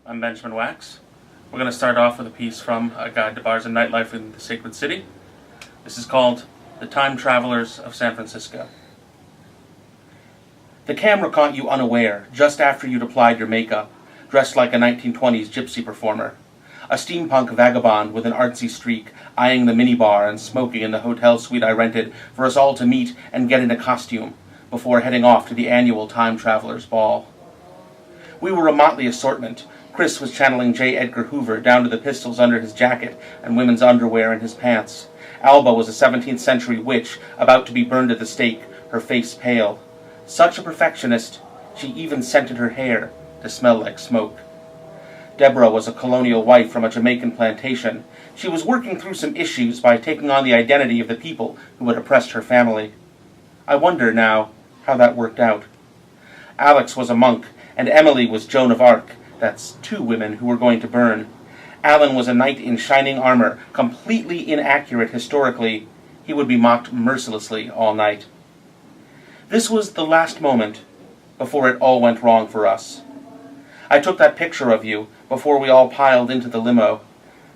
I'm Benjamin Wachs. We're going to start off with a piece from A Guide to Bars and Nightlife in the Sacred City. This is called The Time Travelers of San Francisco. The camera caught you unaware, just after you'd applied your makeup, dressed like a 1920s gypsy performer. A steampunk vagabond with an artsy streak, eyeing the minibar and smoking in the hotel suite I rented for us all to meet and get into costume, before heading off to the annual Time Travelers Ball. We were a motley assortment. Chris was channeling J. Edgar Hoover down to the pistols under his jacket and women's underwear in his pants. Alba was a 17th century witch about to be burned at the stake, her face pale. Such a perfectionist, she even scented her hair to smell like smoke. Deborah was a colonial wife from a Jamaican plantation. She was working through some issues by taking on the identity of the people who had oppressed her family. I wonder now how that worked out. Alex was a monk, and Emily was Joan of Arc. That's two women who were going to burn. Alan was a knight in shining armor, completely inaccurate historically. He would be mocked mercilessly all night. This was the last moment before it all went wrong for us. I took that picture of you before we all piled into the limo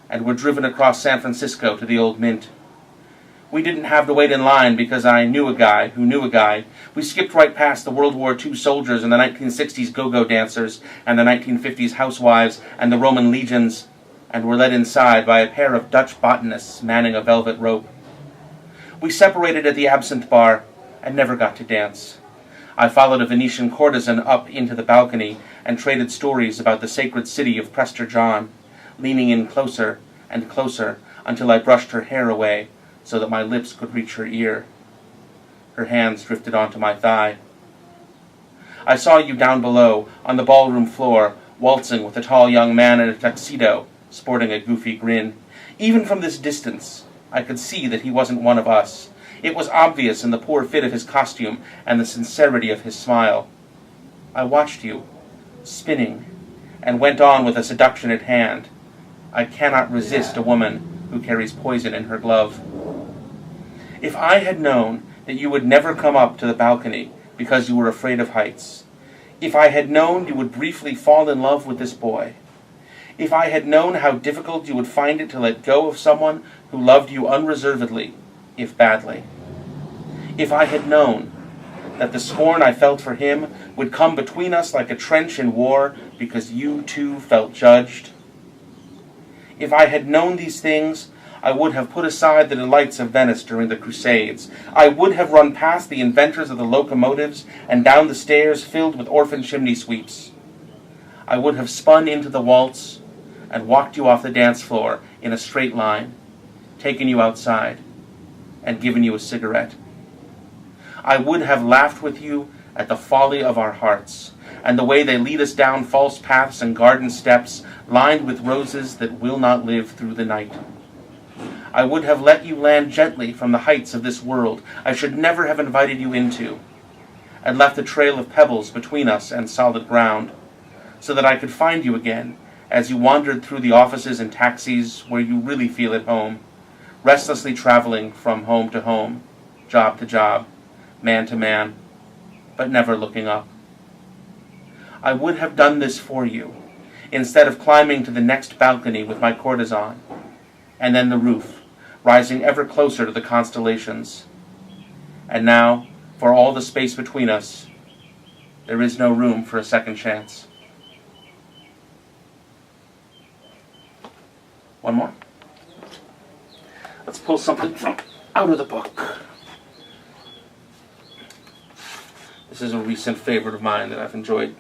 and were driven across San Francisco to the old Mint. We didn't have to wait in line because I knew a guy who knew a guy. We skipped right past the World War II soldiers and the 1960s go-go dancers and the 1950s housewives and the Roman legions, and were led inside by a pair of Dutch botanists manning a velvet rope. We separated at the absinthe bar and never got to dance. I followed a Venetian courtesan up into the balcony and traded stories about the sacred city of Prester John, leaning in closer and closer until I brushed her hair away so that my lips could reach her ear. Her hands drifted onto my thigh. I saw you down below, on the ballroom floor, waltzing with a tall young man in a tuxedo, sporting a goofy grin. Even from this distance, I could see that he wasn't one of us. It was obvious in the poor fit of his costume and the sincerity of his smile. I watched you, spinning, and went on with a seduction at hand. I cannot resist a woman who carries poison in her glove. If I had known that you would never come up to the balcony because you were afraid of heights, if I had known you would briefly fall in love with this boy, if I had known how difficult you would find it to let go of someone who loved you unreservedly, if badly, if I had known that the scorn I felt for him would come between us like a trench in war because you too felt judged, if I had known these things, I would have put aside the delights of Venice during the Crusades. I would have run past the inventors of the locomotives and down the stairs filled with orphan chimney sweeps. I would have spun into the waltz and walked you off the dance floor in a straight line, taken you outside, and given you a cigarette. I would have laughed with you at the folly of our hearts, and the way they lead us down false paths and garden steps lined with roses that will not live through the night. I would have let you land gently from the heights of this world I should never have invited you into, and left a trail of pebbles between us and solid ground, so that I could find you again as you wandered through the offices and taxis where you really feel at home, restlessly traveling from home to home, job to job, man to man, but never looking up. I would have done this for you, instead of climbing to the next balcony with my courtesan, and then the roof, rising ever closer to the constellations. And now, for all the space between us, there is no room for a second chance. One more. Let's pull something from out of the book. This is a recent favorite of mine that I've enjoyed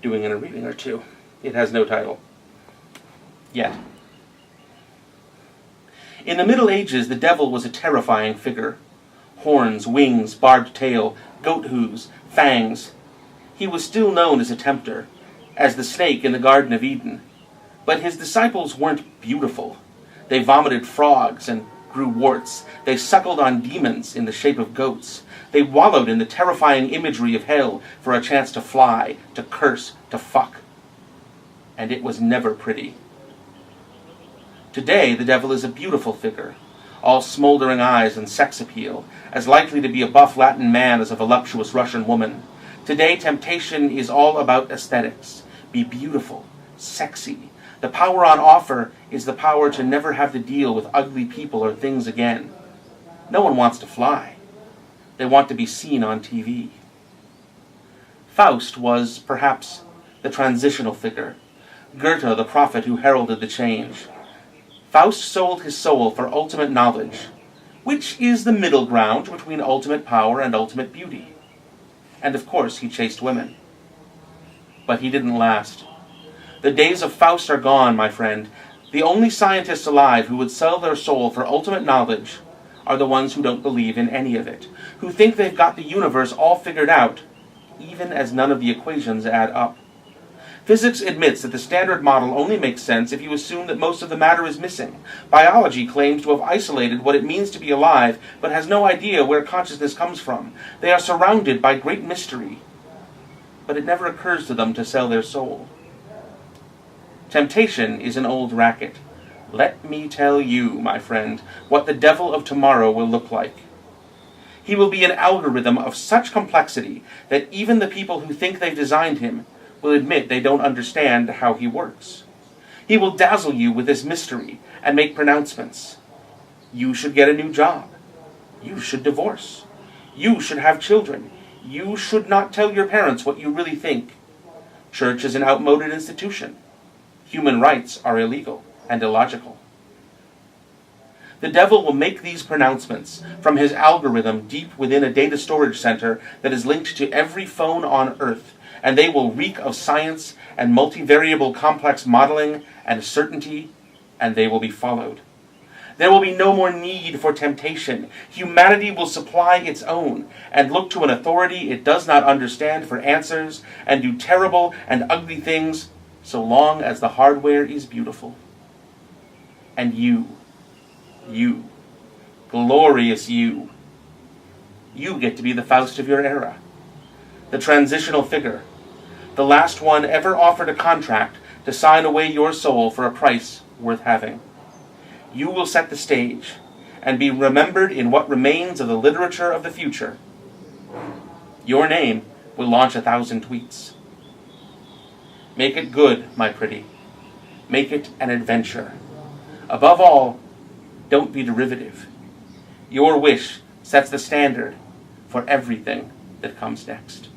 doing in a reading or two. It has no title. Yet. In the Middle Ages, the devil was a terrifying figure. Horns, wings, barbed tail, goat hooves, fangs. He was still known as a tempter, as the snake in the Garden of Eden. But his disciples weren't beautiful. They vomited frogs and grew warts. They suckled on demons in the shape of goats. They wallowed in the terrifying imagery of hell for a chance to fly, to curse, to fuck. And it was never pretty. Today, the devil is a beautiful figure, all smoldering eyes and sex appeal, as likely to be a buff Latin man as a voluptuous Russian woman. Today, temptation is all about aesthetics. Be beautiful, sexy. The power on offer is the power to never have to deal with ugly people or things again. No one wants to fly. They want to be seen on TV. Faust was, perhaps, the transitional figure, Goethe the prophet who heralded the change. Faust sold his soul for ultimate knowledge, which is the middle ground between ultimate power and ultimate beauty. And of course he chased women. But he didn't last. The days of Faust are gone, my friend. The only scientists alive who would sell their soul for ultimate knowledge are the ones who don't believe in any of it, who think they've got the universe all figured out, even as none of the equations add up. Physics admits that the standard model only makes sense if you assume that most of the matter is missing. Biology claims to have isolated what it means to be alive, but has no idea where consciousness comes from. They are surrounded by great mystery, but it never occurs to them to sell their soul. Temptation is an old racket. Let me tell you, my friend, what the devil of tomorrow will look like. He will be an algorithm of such complexity that even the people who think they've designed him will admit they don't understand how he works. He will dazzle you with this mystery and make pronouncements. You should get a new job. You should divorce. You should have children. You should not tell your parents what you really think. Church is an outmoded institution. Human rights are illegal and illogical. The devil will make these pronouncements from his algorithm deep within a data storage center that is linked to every phone on Earth, and they will reek of science and multivariable complex modeling and certainty, and they will be followed. There will be no more need for temptation. Humanity will supply its own and look to an authority it does not understand for answers and do terrible and ugly things so long as the hardware is beautiful. And you, glorious you get to be the Faust of your era, the transitional figure, the last one ever offered a contract to sign away your soul for a price worth having. You will set the stage and be remembered in what remains of the literature of the future. Your name will launch 1,000 tweets. Make it good, my pretty. Make it an adventure. Above all, don't be derivative. Your wish sets the standard for everything that comes next.